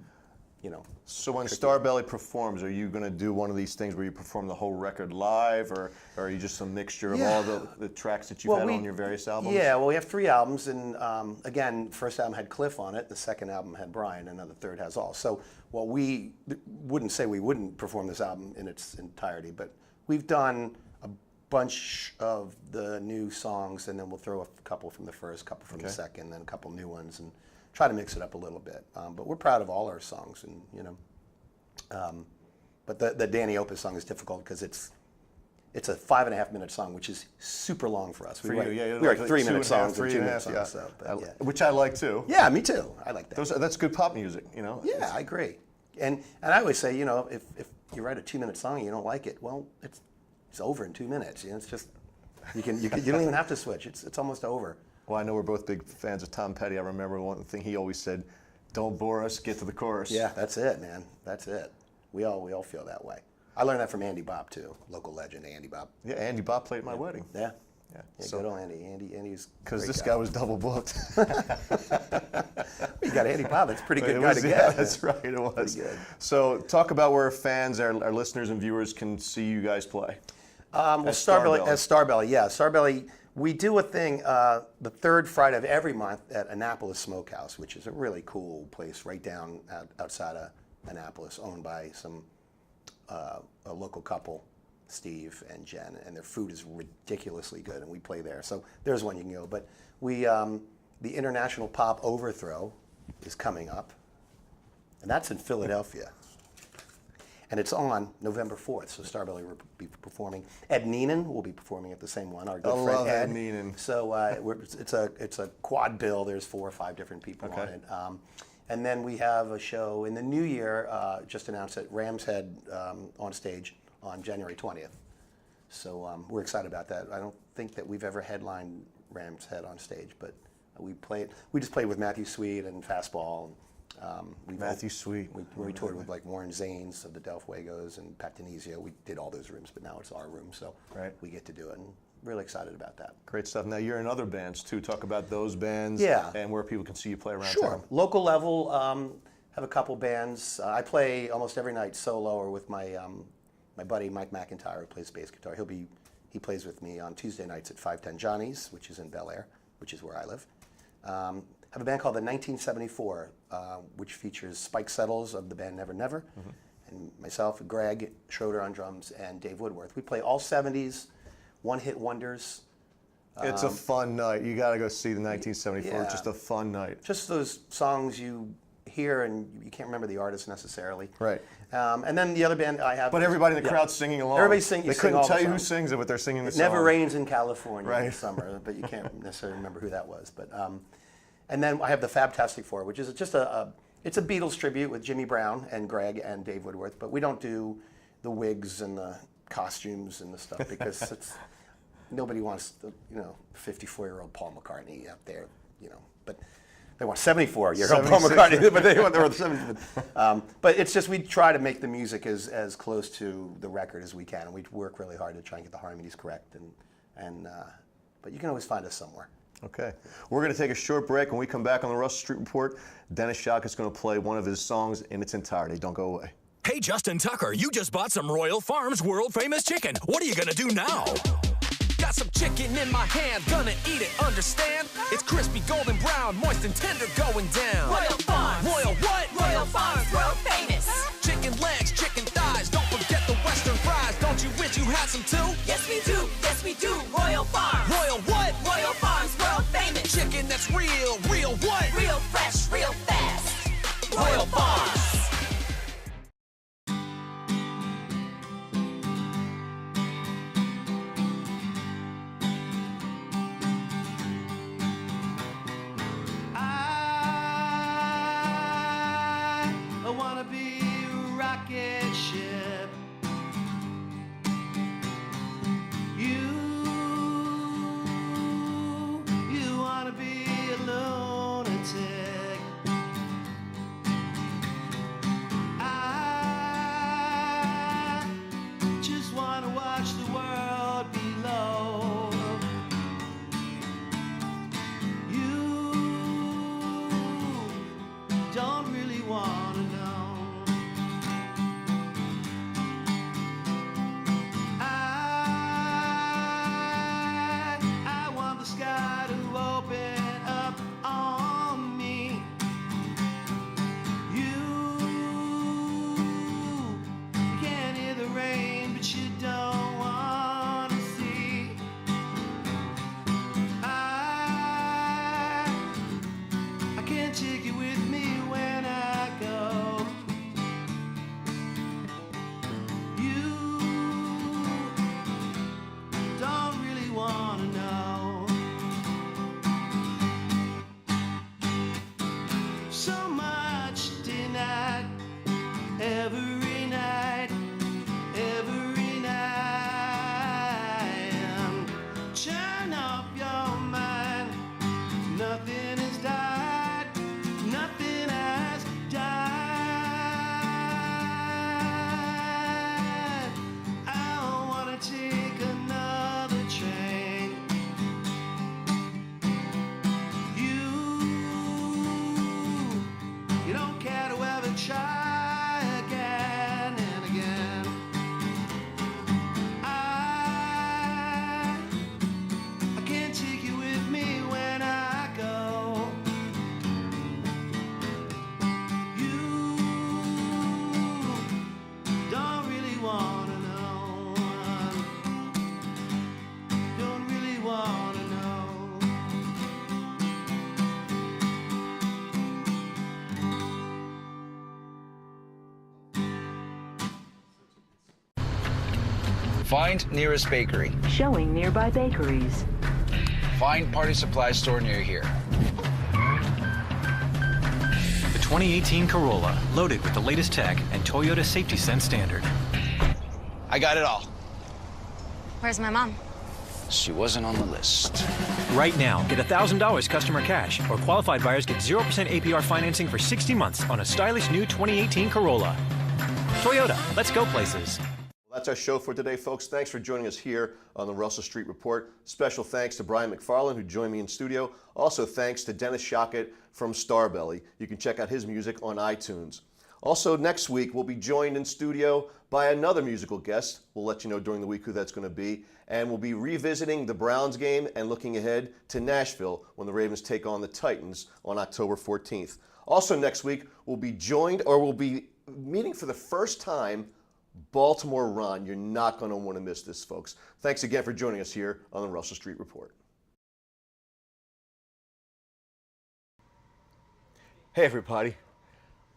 So when Starbelly performs, are you going to do one of these things where you perform the whole record live, or are you just a mixture of all the tracks that you've had on your various albums? Yeah, well, we have 3 albums, and again, first album had Cliff on it, the second album had Brian, and then the third has all. So while we wouldn't say we wouldn't perform this album in its entirety, but we've done a bunch of the new songs, and then we'll throw a couple from the first, couple from the second, then a couple new ones, and try to mix it up a little bit. But we're proud of all our songs, and but the Danny Opus song is difficult because it's a 5.5-minute song, which is super long for us. For you, we write 3-minute songs and 2-minute songs. Yeah. So, Which I like too. Yeah, me too. I like that. That's good pop music, Yeah, I agree. And I always say, you know, if you write a 2-minute song and you don't like it, well, it's over in 2 minutes. You know, it's just you don't even have to switch. It's almost over. Well, I know we're both big fans of Tom Petty. I remember one thing he always said, "Don't bore us, get to the chorus." Yeah, that's it, man. That's it. We all feel that way. I learned that from Andy Bopp too, local legend Andy Bopp. Yeah, Andy Bopp played at my wedding. Yeah. Yeah, So, good old Andy. Andy's because this guy was double booked. You got Andy Bopp. That's a pretty good guy to get. Yeah, that's right. It was. Pretty good. So, talk about where fans, our listeners and viewers, can see you guys play. Well, Starbelly. Yeah, Starbelly. We do a thing the third Friday of every month at Annapolis Smokehouse, which is a really cool place right down outside of Annapolis, owned by a local couple, Steve and Jen, and their food is ridiculously good, and we play there. So there's one you can go. But we, the International Pop Overthrow is coming up, and that's in Philadelphia. And it's on November 4th, so Starbelly will be performing. Ed Neenan will be performing at the same one, our good friend love Ed. Ed Neenan. So it's a quad bill. There's 4 or 5 different people on it. And then we have a show in the new year, just announced at Ram's Head on stage on January 20th. So we're excited about that. I don't think that we've ever headlined Ram's Head on stage, but we just played with Matthew Sweet and Fastball. Matthew Sweet. We toured with like Warren Zanes of the Del Fuegos and Pat Denizio. We did all those rooms, but now it's our room, so we get to do it. And really excited about that. Great stuff. Now you're in other bands too. Talk about those bands. Yeah. And where people can see you play around Sure. town. Local level, have a couple bands. I play almost every night solo or with my buddy Mike McIntyre, who plays bass guitar. He plays with me on Tuesday nights at 510 Johnny's, which is in Bel Air, which is where I live. Have a band called the 1974, which features Spike Settles of the band Never Never, and myself, Greg Schroeder on drums, and Dave Woodworth. We play all 70s, one-hit wonders. It's a fun night. You got to go see the 1974. Yeah. It's just a fun night. Just those songs you hear and you can't remember the artist necessarily. Right. And then the other band I have. But everybody in the crowd's singing along. Everybody's singing. They couldn't tell you who sings it, but they're singing the song. Never Rains in California in Right. the summer, but you can't necessarily remember who that was. But and then I have the Fabtastic Four, which is just it's a Beatles tribute with Jimmy Brown and Greg and Dave Woodworth, but we don't do the wigs and the costumes and the stuff because nobody wants the 54-year-old Paul McCartney out there, but they want 74-year-old Paul McCartney, but they want the 70. But it's just we try to make the music as close to the record as we can, and we work really hard to try and get the harmonies correct. But you can always find us somewhere. Okay. We're going to take a short break. When we come back on the Russell Street Report, Dennis Schocket is going to play one of his songs in its entirety. Don't go away. Hey, Justin Tucker, you just bought some Royal Farms world-famous chicken. What are you gonna do now? Got some chicken in my hand, gonna eat it, understand? It's crispy, golden brown, moist and tender going down. Royal Farms. Royal what? Royal Farms, world famous. Chicken legs, chicken thighs, don't forget the western fries. Don't you wish you had some too? Yes, we do. Yes, we do. Royal Farms. Royal what? Royal Farms, world famous. Chicken that's real, real what? Real fresh, real fast. Royal Farms. I wanna be a rocket ship. You wanna be a lunatic. I just wanna watch the world below. You don't really wanna know. try again and again. I can't take you with me when I go. You don't really wanna know. Don't really wanna know. Find nearest bakery. Showing nearby bakeries. Find party supply store near here. The 2018 Corolla, loaded with the latest tech and Toyota Safety Sense standard. I got it all. Where's my mom? She wasn't on the list. Right now, get $1,000 customer cash, or qualified buyers get 0% APR financing for 60 months on a stylish new 2018 Corolla. Toyota, let's go places. That's our show for today, folks. Thanks for joining us here on the Russell Street Report. Special thanks to Brian McFarland, who joined me in studio. Also, thanks to Dennis Schocket from Starbelly. You can check out his music on iTunes. Also, next week, we'll be joined in studio by another musical guest. We'll let you know during the week who that's going to be. And we'll be revisiting the Browns game and looking ahead to Nashville when the Ravens take on the Titans on October 14th. Also, next week, we'll be meeting for the first time Baltimore Ron. You're not going to want to miss this, folks. Thanks again for joining us here on the Russell Street Report. Hey everybody,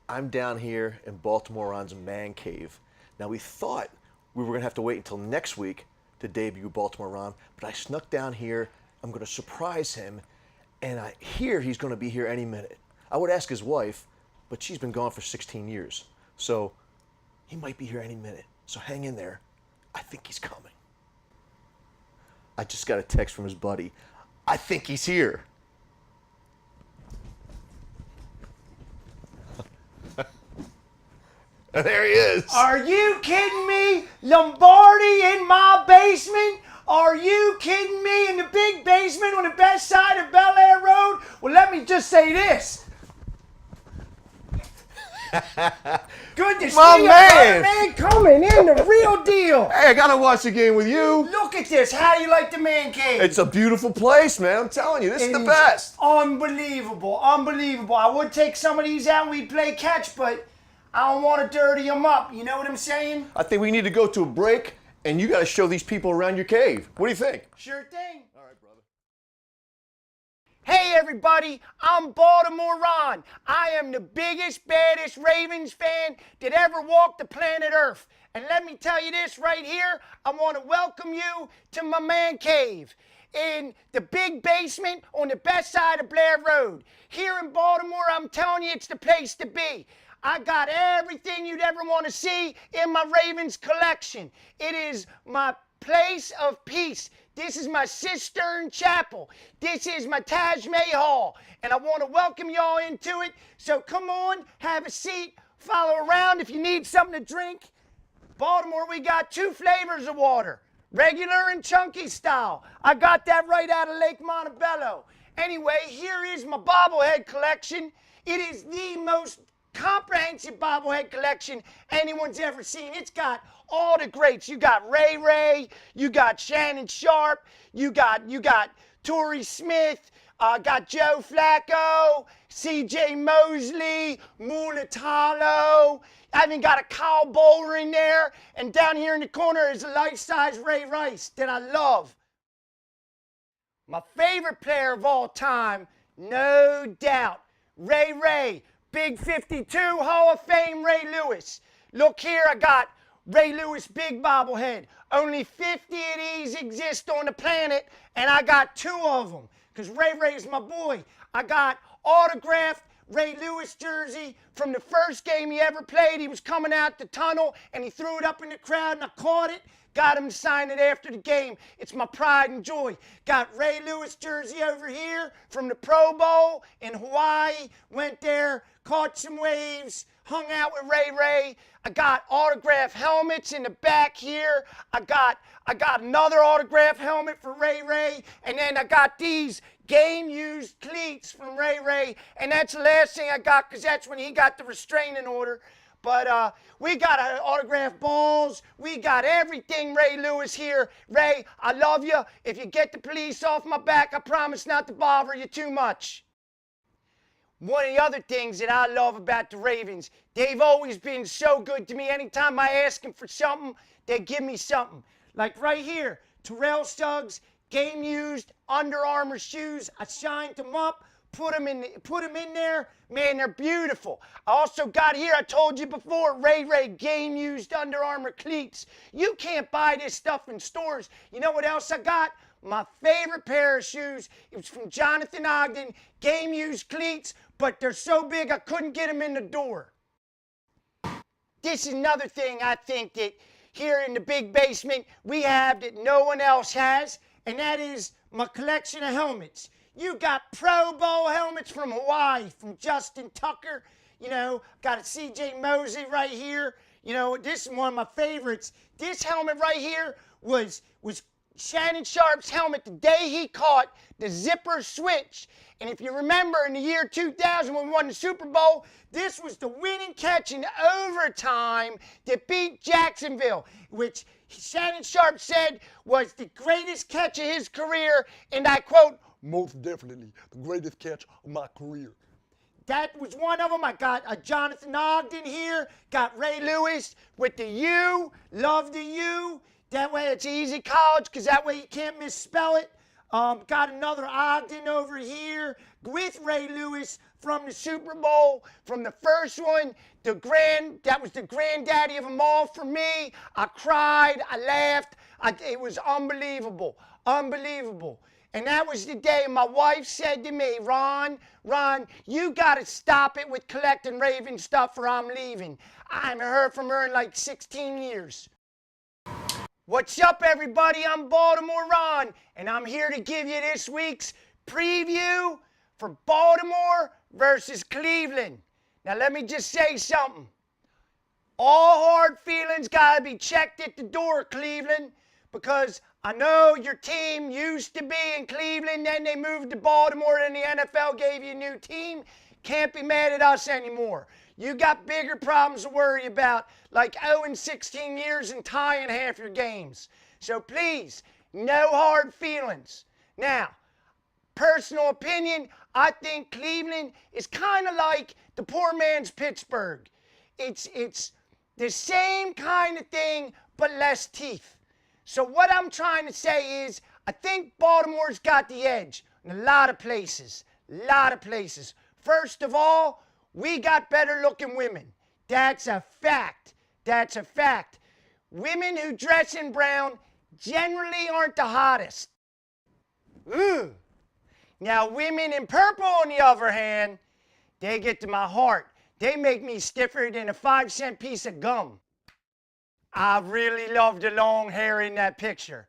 I'm down here in Baltimore Ron's man cave. Now we thought we were going to have to wait until next week to debut Baltimore Ron, but I snuck down here. I'm going to surprise him, and I hear he's going to be here any minute. I would ask his wife, but she's been gone for 16 years, so he might be here any minute. So hang in there. I think he's coming. I just got a text from his buddy. I think he's here. There he is. Are you kidding me? Lombardi in my basement? Are you kidding me? In the big basement on the best side of Bel Air Road? Well, let me just say this. Good to see you, man. Coming in, the real deal. Hey, I gotta watch the game with you. Look at this. How do you like the man cave? It's a beautiful place, man. I'm telling you, this is the best. Unbelievable, unbelievable. I would take some of these out and we'd play catch, but I don't want to dirty them up. You know what I'm saying? I think we need to go to a break, and you got to show these people around your cave. What do you think? Sure thing. All right, brother. Hey everybody, I'm Baltimore Ron. I am the biggest, baddest Ravens fan that ever walked the planet Earth. And let me tell you this right here, I want to welcome you to my man cave in the big basement on the best side of Blair Road. Here in Baltimore, I'm telling you, it's the place to be. I got everything you'd ever want to see in my Ravens collection. It is my place of peace. This is my cistern chapel. This is my Taj Mahal. And I want to welcome y'all into it. So come on, have a seat, follow around if you need something to drink. Baltimore, we got 2 flavors of water, regular and chunky style. I got that right out of Lake Montebello. Anyway, here is my bobblehead collection. It is the most comprehensive bobblehead collection anyone's ever seen. It's got all the greats. You got Ray Ray, you got Shannon Sharp, you got Torrey Smith, got Joe Flacco, C.J. Mosley, Mulatalo. I even got a Kyle Bowler in there. And down here in the corner is a life-size Ray Rice that I love. My favorite player of all time, no doubt, Ray Ray. Big 52 Hall of Fame Ray Lewis. Look here, I got Ray Lewis big bobblehead. Only 50 of these exist on the planet, and I got 2 of them, because Ray Ray's my boy. I got autographed Ray Lewis jersey from the first game he ever played. He was coming out the tunnel, and he threw it up in the crowd, and I caught it. Got him to sign it after the game. It's my pride and joy. Got Ray Lewis jersey over here from the Pro Bowl in Hawaii. Went there, caught some waves, hung out with Ray Ray. I got autographed helmets in the back here. I got another autographed helmet for Ray Ray. And then I got these game-used cleats from Ray Ray, and that's the last thing I got because that's when he got the restraining order. But we got autographed balls. We got everything Ray Lewis here. Ray, I love you. If you get the police off my back, I promise not to bother you too much. One of the other things that I love about the Ravens, they've always been so good to me. Anytime I ask them for something, they give me something. Like right here, Terrell Suggs, game-used Under Armour shoes. I shined them up, put them in there. Man, they're beautiful. I also got here, I told you before, Ray Ray game-used Under Armour cleats. You can't buy this stuff in stores. You know what else I got? My favorite pair of shoes. It was from Jonathan Ogden, game-used cleats, but they're so big I couldn't get them in the door. This is another thing I think that here in the big basement we have that no one else has, and that is my collection of helmets. You got Pro Bowl helmets from Hawaii, from Justin Tucker. You know, got a C.J. Mosley right here. You know, this is one of my favorites. This helmet right here was Shannon Sharp's helmet the day he caught the zipper switch. And if you remember in the year 2000 when we won the Super Bowl, this was the winning catch in overtime that beat Jacksonville, which Shannon Sharp said was the greatest catch of his career, and I quote, "Most definitely the greatest catch of my career." That was one of them. I got a Jonathan Ogden here, got Ray Lewis with the U, love the U. That way it's easy college because that way you can't misspell it. Got another Ogden over here with Ray Lewis from the Super Bowl, from the first one. That was the granddaddy of them all for me. I cried, I laughed. It was unbelievable, unbelievable. And that was the day my wife said to me, Ron, you got to stop it with collecting Raven stuff or I'm leaving. I haven't heard from her in like 16 years. What's up, everybody? I'm Baltimore Ron, and I'm here to give you this week's preview for Baltimore versus Cleveland. Now, let me just say something. All hard feelings got to be checked at the door, Cleveland, because I know your team used to be in Cleveland, then they moved to Baltimore, and the NFL gave you a new team. Can't be mad at us anymore. You got bigger problems to worry about, like 0-16 years and tying half your games. So please, no hard feelings. Now, personal opinion, I think Cleveland is kind of like the poor man's Pittsburgh. It's the same kind of thing, but less teeth. So what I'm trying to say is, I think Baltimore's got the edge in a lot of places. First of all, we got better looking women. That's a fact. That's a fact. Women who dress in brown generally aren't the hottest. Ooh. Now, women in purple, on the other hand, they get to my heart. They make me stiffer than a 5-cent piece of gum. I really love the long hair in that picture.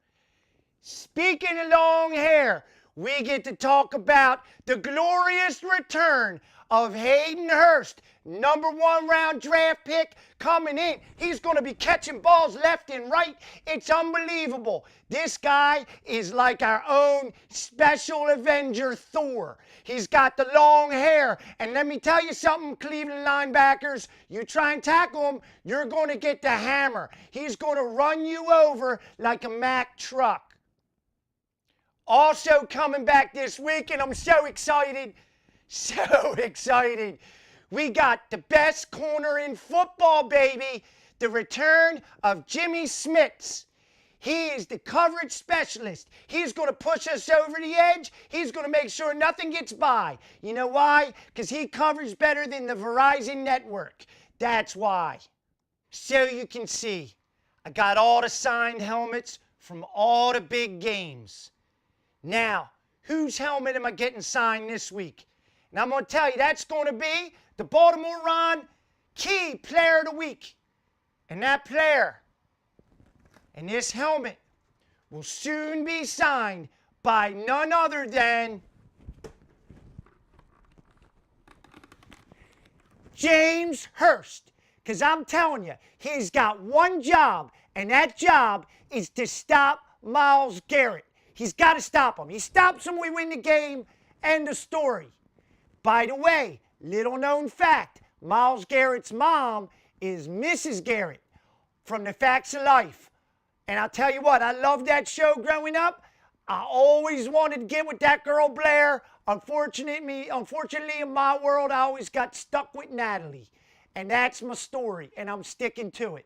Speaking of long hair, we get to talk about the glorious return of Hayden Hurst, #1 round draft pick coming in. He's going to be catching balls left and right. It's unbelievable. This guy is like our own special Avenger Thor. He's got the long hair. And let me tell you something, Cleveland linebackers, you try and tackle him, you're going to get the hammer. He's going to run you over like a Mack truck. Also coming back this week, and I'm so excited, we got the best corner in football, baby. The return of Jimmy Smits. He is the coverage specialist. He's going to push us over the edge. He's going to make sure nothing gets by. You know why? Because he covers better than the Verizon network. That's why. So you can see, I got all the signed helmets from all the big games. Now, whose helmet am I getting signed this week? And I'm going to tell you, that's going to be the Baltimore Ron Key Player of the Week. And that player and this helmet will soon be signed by none other than James Hurst. Because I'm telling you, he's got one job, and that job is to stop Myles Garrett. He's got to stop him. He stops him, we win the game. End of story. By the way, little known fact, Miles Garrett's mom is Mrs. Garrett from The Facts of Life. And I'll tell you what, I loved that show growing up. I always wanted to get with that girl Blair. Unfortunately, in my world, I always got stuck with Natalie. And that's my story, and I'm sticking to it.